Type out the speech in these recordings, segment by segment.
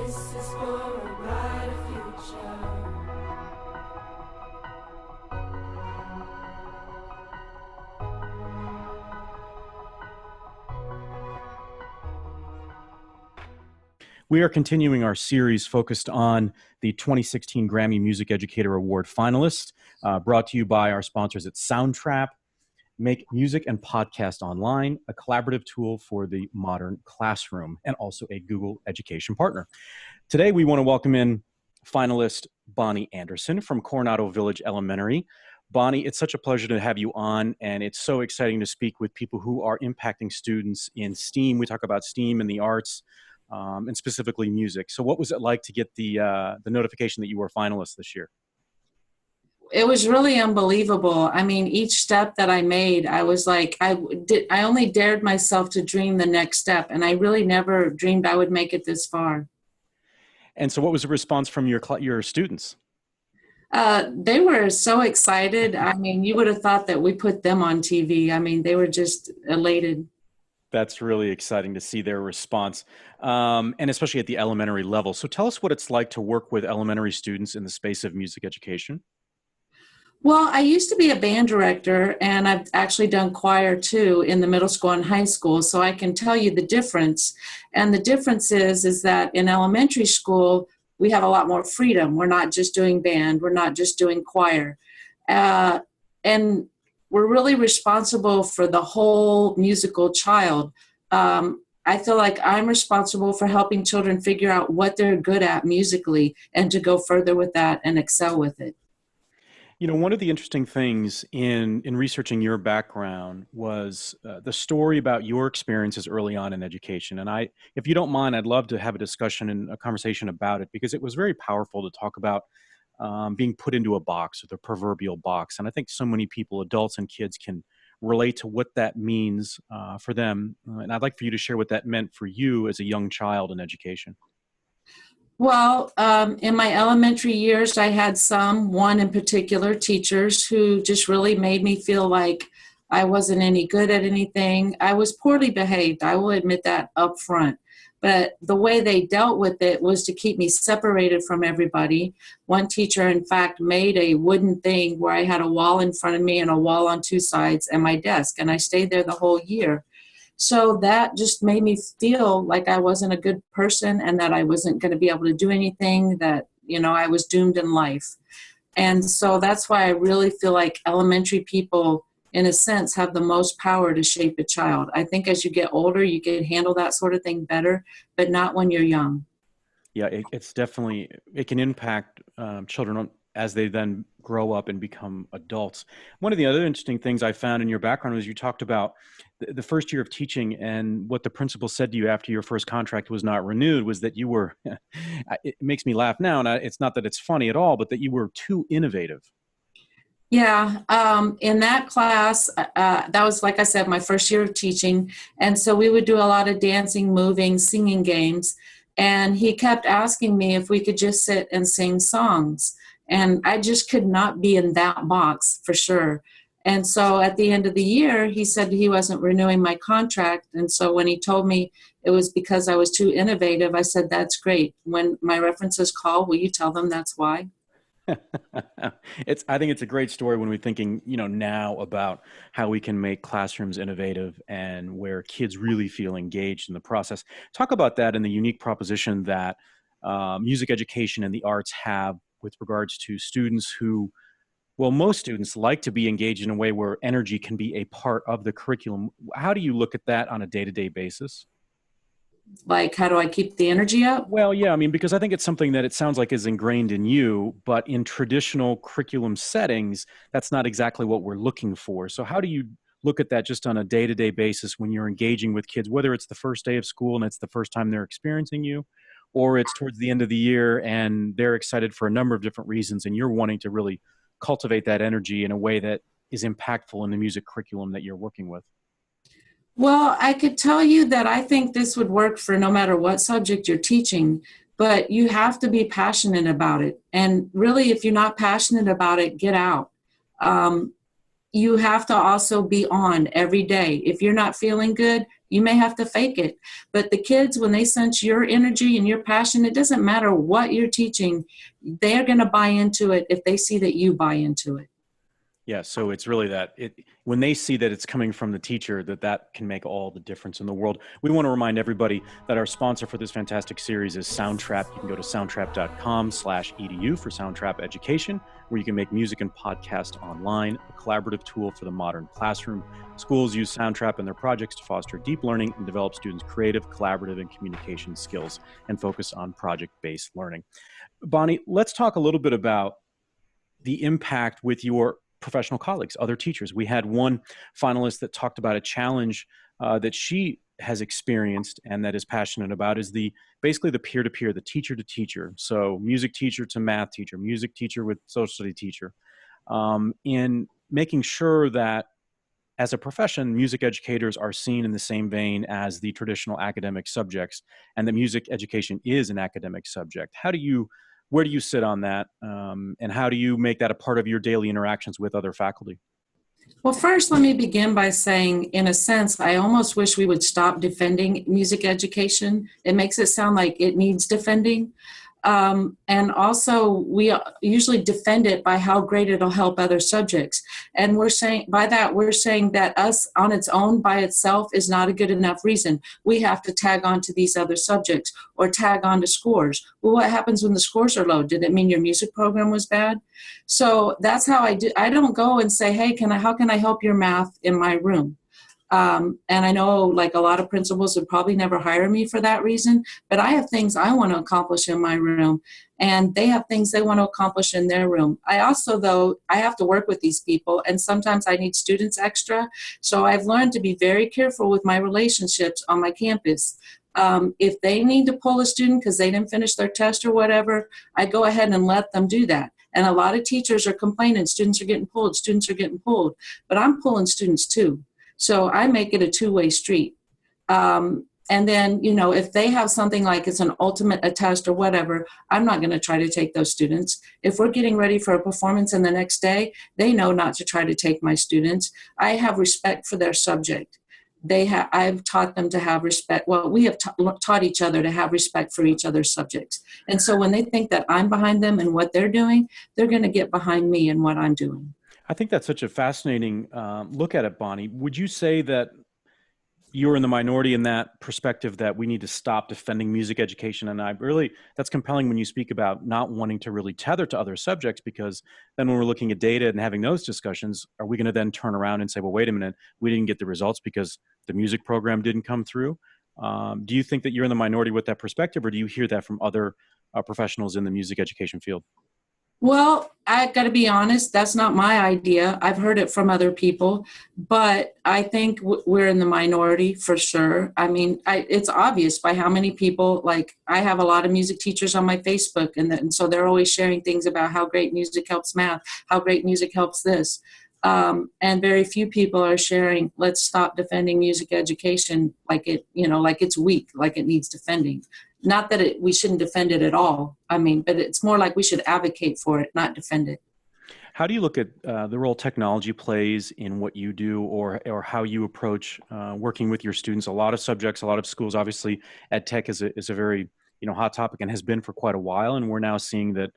This is for a brighter future. We are continuing our series focused on the 2016 Grammy Music Educator Award finalists, brought to you by our sponsors at Soundtrap. Make music and podcast online, a collaborative tool for the modern classroom, and also a Google education partner. Today, we want to welcome in finalist Bonnie Anderson from Coronado Village Elementary. Bonnie, it's such a pleasure to have you on, and it's so exciting to speak with people who are impacting students in STEAM. We talk about STEAM and the arts, and specifically music. So what was it like to get the notification that you were a finalist this year? It was really unbelievable. I mean, each step that I made, I was like, I only dared myself to dream the next step, and I really never dreamed I would make it this far. And so what was the response from your students? They were so excited. I mean, you would have thought that we put them on TV. I mean, they were just elated. That's really exciting to see their response, and especially at the elementary level. So tell us what it's like to work with elementary students in the space of music education. Well, I used to be a band director, and I've actually done choir too in the middle school and high school, so I can tell you the difference. And the difference is that in elementary school, we have a lot more freedom. We're not just doing band, we're not just doing choir. And we're really responsible for the whole musical child. I feel like I'm responsible for helping children figure out what they're good at musically and to go further with that and excel with it. You know, one of the interesting things in researching your background was the story about your experiences early on in education. And if you don't mind, I'd love to have a discussion and a conversation about it, because it was very powerful to talk about being put into a box, or the proverbial box. And I think so many people, adults and kids, can relate to what that means for them. And I'd like for you to share what that meant for you as a young child in education. Well, in my elementary years, I had one in particular, teachers who just really made me feel like I wasn't any good at anything. I was poorly behaved. I will admit that up front. But the way they dealt with it was to keep me separated from everybody. One teacher, in fact, made a wooden thing where I had a wall in front of me and a wall on two sides and my desk, and I stayed there the whole year. So that just made me feel like I wasn't a good person and that I wasn't going to be able to do anything, that, I was doomed in life. And so that's why I really feel like elementary people, in a sense, have the most power to shape a child. I think as you get older, you can handle that sort of thing better, but not when you're young. Yeah, it can impact children as they then grow up and become adults. One of the other interesting things I found in your background was you talked about the first year of teaching, and what the principal said to you after your first contract was not renewed was that you were, it makes me laugh now, and it's not that it's funny at all, but that you were too innovative. Yeah, in that class, that was, like I said, my first year of teaching. And so we would do a lot of dancing, moving, singing games. And he kept asking me if we could just sit and sing songs. And I just could not be in that box for sure. And so at the end of the year, he said he wasn't renewing my contract. And so when he told me it was because I was too innovative, I said, that's great. When my references call, will you tell them that's why? I think it's a great story when we're thinking, now about how we can make classrooms innovative and where kids really feel engaged in the process. Talk about that and the unique proposition that music education and the arts have with regards to students who, well, most students like to be engaged in a way where energy can be a part of the curriculum. How do you look at that on a day-to-day basis? Like, how do I keep the energy up? Well, yeah, because I think it's something that it sounds like is ingrained in you, but in traditional curriculum settings, that's not exactly what we're looking for. So how do you look at that just on a day-to-day basis when you're engaging with kids, whether it's the first day of school and it's the first time they're experiencing you, or it's towards the end of the year and they're excited for a number of different reasons and you're wanting to really cultivate that energy in a way that is impactful in the music curriculum that you're working with? Well, I could tell you that I think this would work for no matter what subject you're teaching, but you have to be passionate about it. And really, if you're not passionate about it, get out. you have to also be on every day. If you're not feeling good, you may have to fake it. But the kids, when they sense your energy and your passion, it doesn't matter what you're teaching, they're going to buy into it if they see that you buy into it. Yeah, so it's really that when they see that it's coming from the teacher, that can make all the difference in the world. We want to remind everybody that our sponsor for this fantastic series is Soundtrap. You can go to soundtrap.com/edu for Soundtrap Education, where you can make music and podcast online, a collaborative tool for the modern classroom. Schools use Soundtrap in their projects to foster deep learning and develop students' creative, collaborative, and communication skills and focus on project-based learning. Bonnie, let's talk a little bit about the impact with your professional colleagues, other teachers. We had one finalist that talked about a challenge that she has experienced and that is passionate about is basically the peer-to-peer, the teacher to teacher. So music teacher to math teacher, music teacher with social study teacher, in making sure that as a profession, music educators are seen in the same vein as the traditional academic subjects, and that music education is an academic subject. Where do you sit on that? And how do you make that a part of your daily interactions with other faculty? Well, first, let me begin by saying, in a sense, I almost wish we would stop defending music education. It makes it sound like it needs defending. And also, we usually defend it by how great it'll help other subjects. And we're saying that us on its own by itself is not a good enough reason. We have to tag on to these other subjects or tag on to scores. Well, what happens when the scores are low? Did it mean your music program was bad? So that's how I do. I don't go and say, hey, how can I help your math in my room? And I know like a lot of principals would probably never hire me for that reason, but I have things I want to accomplish in my room and they have things they want to accomplish in their room. I also, though, I have to work with these people and sometimes I need students extra. So I've learned to be very careful with my relationships on my campus. If they need to pull a student because they didn't finish their test or whatever, I go ahead and let them do that. And a lot of teachers are complaining, students are getting pulled, but I'm pulling students too. So I make it a two-way street. And then, if they have something like it's an ultimate a test or whatever, I'm not going to try to take those students. If we're getting ready for a performance and the next day, they know not to try to take my students. I have respect for their subject. I've taught them to have respect. Well, we have taught each other to have respect for each other's subjects. And so when they think that I'm behind them and what they're doing, they're going to get behind me and what I'm doing. I think that's such a fascinating look at it, Bonnie. Would you say that you're in the minority in that perspective that we need to stop defending music education? And that's compelling when you speak about not wanting to really tether to other subjects, because then when we're looking at data and having those discussions, are we going to then turn around and say, well, wait a minute, we didn't get the results because the music program didn't come through? Do you think that you're in the minority with that perspective, or do you hear that from other professionals in the music education field? Well, I got to be honest, that's not my idea. I've heard it from other people, but I think we're in the minority for sure. I mean, it's obvious by how many people, like I have a lot of music teachers on my Facebook, and so they're always sharing things about how great music helps math, how great music helps this. And very few people are sharing, let's stop defending music education like it's weak, like it needs defending. Not that we shouldn't defend it at all. I mean, but it's more like we should advocate for it, not defend it. How do you look at the role technology plays in what you do, or how you approach working with your students? A lot of subjects, a lot of schools, obviously, ed tech is a very hot topic and has been for quite a while. And we're now seeing that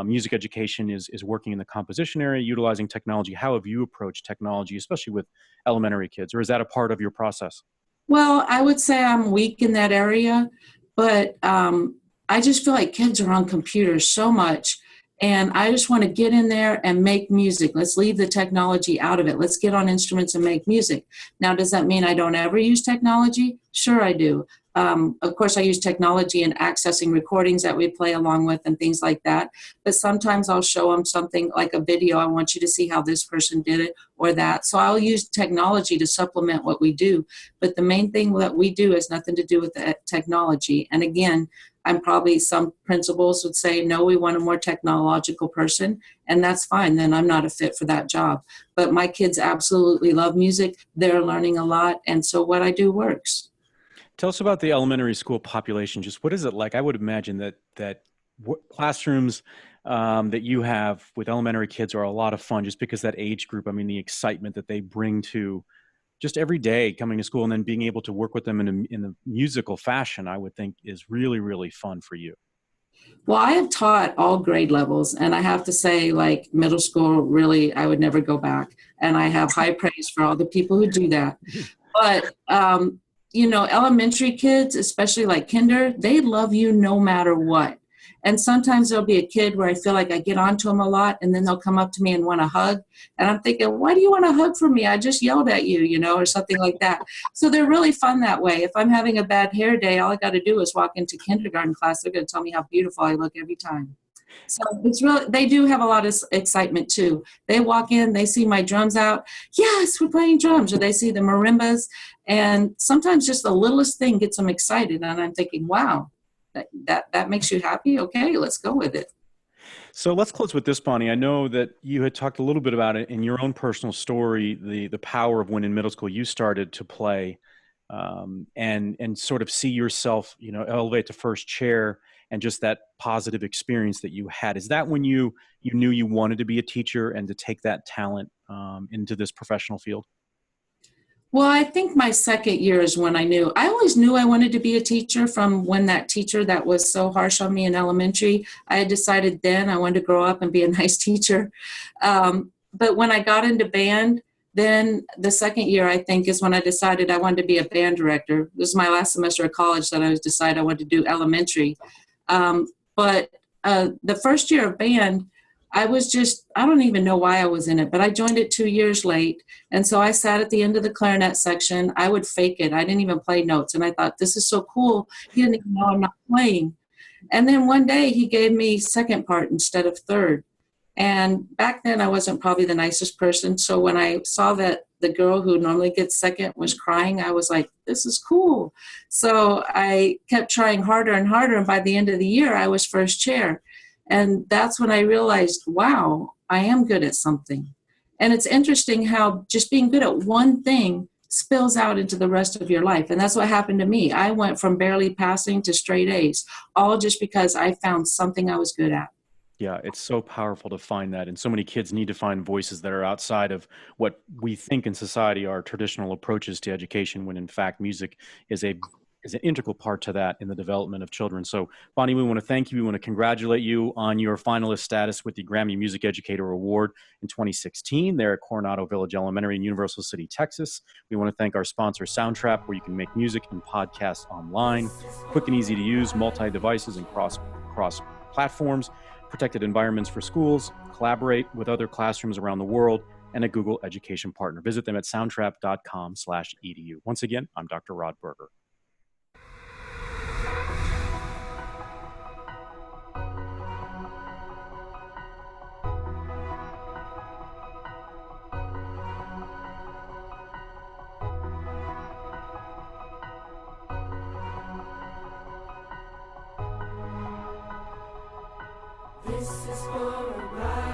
music education is working in the composition area, utilizing technology. How have you approached technology, especially with elementary kids, or is that a part of your process? Well, I would say I'm weak in that area. But I just feel like kids are on computers so much, and I just want to get in there and make music. Let's leave the technology out of it. Let's get on instruments and make music. Now, does that mean I don't ever use technology? Sure, I do. Of course, I use technology in accessing recordings that we play along with and things like that. But sometimes I'll show them something like a video. I want you to see how this person did it or that. So I'll use technology to supplement what we do. But the main thing that we do has nothing to do with the technology. And again, some principals would say, no, we want a more technological person. And that's fine. Then I'm not a fit for that job. But my kids absolutely love music. They're learning a lot. And so what I do works. Tell us about the elementary school population. Just what is it like? I would imagine that classrooms that you have with elementary kids are a lot of fun, just because that age group, I mean, the excitement that they bring to just every day coming to school and then being able to work with them in a musical fashion, I would think is really, really fun for you. Well, I have taught all grade levels, and I have to say, like middle school, really, I would never go back. And I have high praise for all the people who do that. But, elementary kids, especially like kinder, they love you no matter what. And sometimes there'll be a kid where I feel like I get onto them a lot, and then they'll come up to me and want a hug. And I'm thinking, why do you want a hug from me? I just yelled at you, or something like that. So they're really fun that way. If I'm having a bad hair day, all I got to do is walk into kindergarten class. They're going to tell me how beautiful I look every time. So it's really, they do have a lot of excitement too. They walk in, they see my drums out. Yes, we're playing drums. Or they see the marimbas. And sometimes just the littlest thing gets them excited. And I'm thinking, wow, that makes you happy? Okay, let's go with it. So let's close with this, Bonnie. I know that you had talked a little bit about it in your own personal story, the power of when in middle school you started to play and sort of see yourself, elevate to first chair, and just that positive experience that you had. Is that when you knew you wanted to be a teacher and to take that talent into this professional field? Well, I think my second year is when I always knew I wanted to be a teacher from when that teacher that was so harsh on me in elementary, I had decided then I wanted to grow up and be a nice teacher. But when I got into band, then the second year, I think, is when I decided I wanted to be a band director. This was my last semester of college that I decided I wanted to do elementary. But the first year of band, I don't even know why I was in it, but I joined it 2 years late. And so I sat at the end of the clarinet section. I would fake it. I didn't even play notes. And I thought, this is so cool. He didn't even know I'm not playing. And then one day he gave me second part instead of third. And back then I wasn't probably the nicest person. So when I saw that the girl who normally gets second was crying, I was like, this is cool. So I kept trying harder and harder. And by the end of the year, I was first chair. And that's when I realized, wow, I am good at something. And it's interesting how just being good at one thing spills out into the rest of your life. And that's what happened to me. I went from barely passing to straight A's, all just because I found something I was good at. Yeah, it's so powerful to find that. And so many kids need to find voices that are outside of what we think in society are traditional approaches to education, when in fact music is an integral part to that in the development of children. So Bonnie, we want to thank you. We want to congratulate you on your finalist status with the Grammy Music Educator Award in 2016 there at Coronado Village Elementary in Universal City, Texas. We want to thank our sponsor, Soundtrap, where you can make music and podcasts online, quick and easy to use, multi-devices and cross platforms, protected environments for schools, collaborate with other classrooms around the world, and a Google Education partner. Visit them at soundtrap.com/edu. Once again, I'm Dr. Rod Berger. This is for a ride.